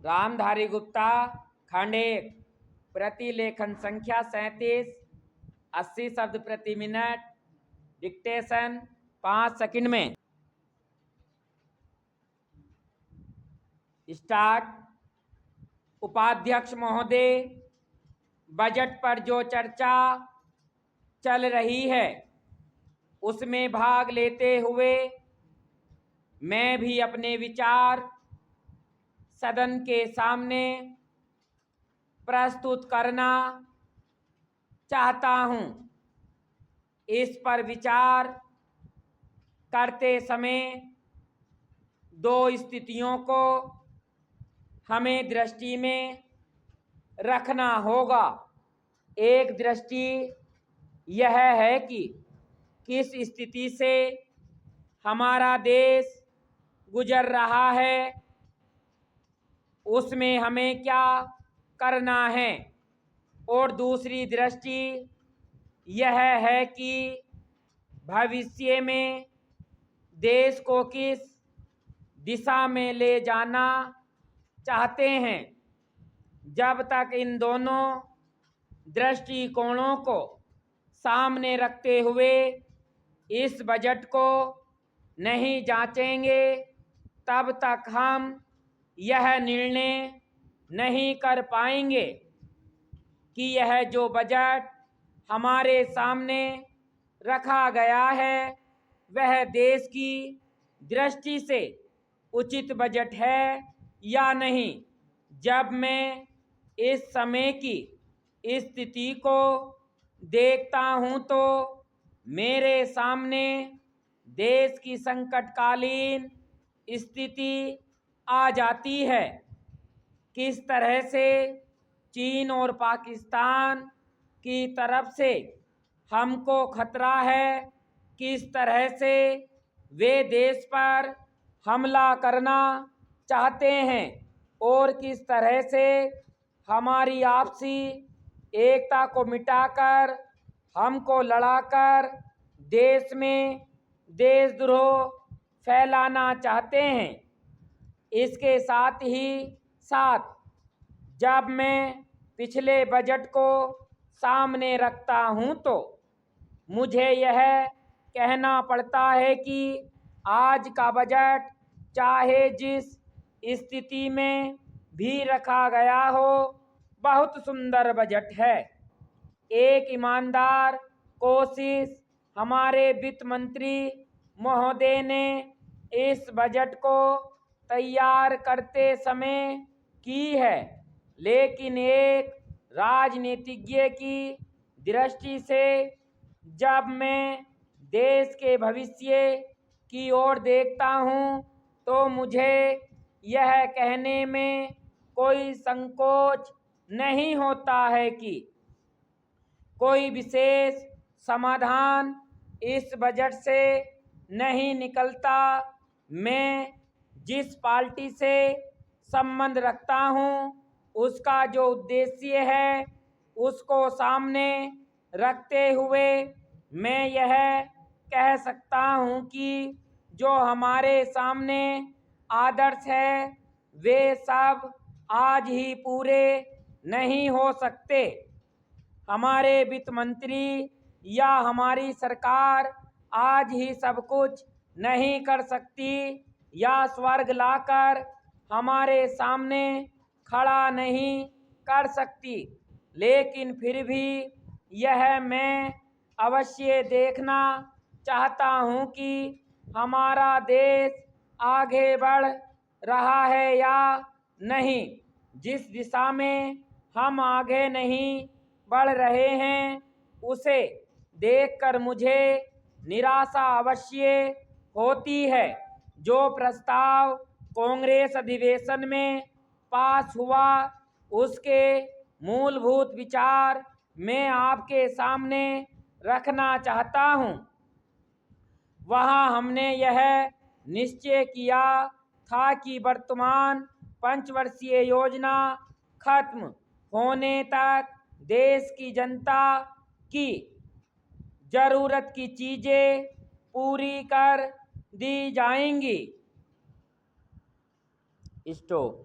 रामधारी गुप्ता, खंड 1, प्रतिलेखन संख्या 37, 80 शब्द प्रति मिनट, डिक्टेशन 5 सेकंड में। स्टार्ट। उपाध्यक्ष महोदय, बजट पर जो चर्चा चल रही है उसमें भाग लेते हुए मैं भी अपने विचार सदन के सामने प्रस्तुत करना चाहता हूं। इस पर विचार करते समय दो स्थितियों को हमें दृष्टि में रखना होगा। एक दृष्टि यह है कि किस स्थिति से हमारा देश गुजर रहा है, उसमें हमें क्या करना है, और दूसरी दृष्टि यह है कि भविष्य में देश को किस दिशा में ले जाना चाहते हैं। जब तक इन दोनों दृष्टिकोणों को सामने रखते हुए इस बजट को नहीं जांचेंगे, तब तक हम यह निर्णय नहीं कर पाएंगे कि यह जो बजट हमारे सामने रखा गया है वह देश की दृष्टि से उचित बजट है या नहीं। जब मैं इस समय की स्थिति को देखता हूं तो मेरे सामने देश की संकटकालीन स्थिति आ जाती है। किस तरह से चीन और पाकिस्तान की तरफ से हमको खतरा है, किस तरह से वे देश पर हमला करना चाहते हैं और किस तरह से हमारी आपसी एकता को मिटाकर हमको लड़ाकर देश में देशद्रोह फैलाना चाहते हैं। इसके साथ ही साथ जब मैं पिछले बजट को सामने रखता हूं तो मुझे यह कहना पड़ता है कि आज का बजट चाहे जिस स्थिति में भी रखा गया हो बहुत सुंदर बजट है। एक ईमानदार कोशिश हमारे वित्त मंत्री महोदय ने इस बजट को तैयार करते समय की है, लेकिन एक राजनीतिज्ञ की दृष्टि से जब मैं देश के भविष्य की ओर देखता हूं तो मुझे यह कहने में कोई संकोच नहीं होता है कि कोई विशेष समाधान इस बजट से नहीं निकलता। मैं जिस पार्टी से संबंध रखता हूं उसका जो उद्देश्य है उसको सामने रखते हुए मैं यह कह सकता हूं कि जो हमारे सामने आदर्श है वे सब आज ही पूरे नहीं हो सकते। हमारे वित्त मंत्री या हमारी सरकार आज ही सब कुछ नहीं कर सकती या स्वर्ग लाकर हमारे सामने खड़ा नहीं कर सकती, लेकिन फिर भी यह मैं अवश्य देखना चाहता हूं कि हमारा देश आगे बढ़ रहा है या नहीं। जिस दिशा में हम आगे नहीं बढ़ रहे हैं उसे देखकर मुझे निराशा अवश्य होती है। जो प्रस्ताव कांग्रेस अधिवेशन में पास हुआ उसके मूलभूत विचार मैं आपके सामने रखना चाहता हूं। वहां हमने यह निश्चय किया था कि वर्तमान पंचवर्षीय योजना खत्म होने तक देश की जनता की जरूरत की चीजें पूरी कर दी जाएंगी। स्टॉप।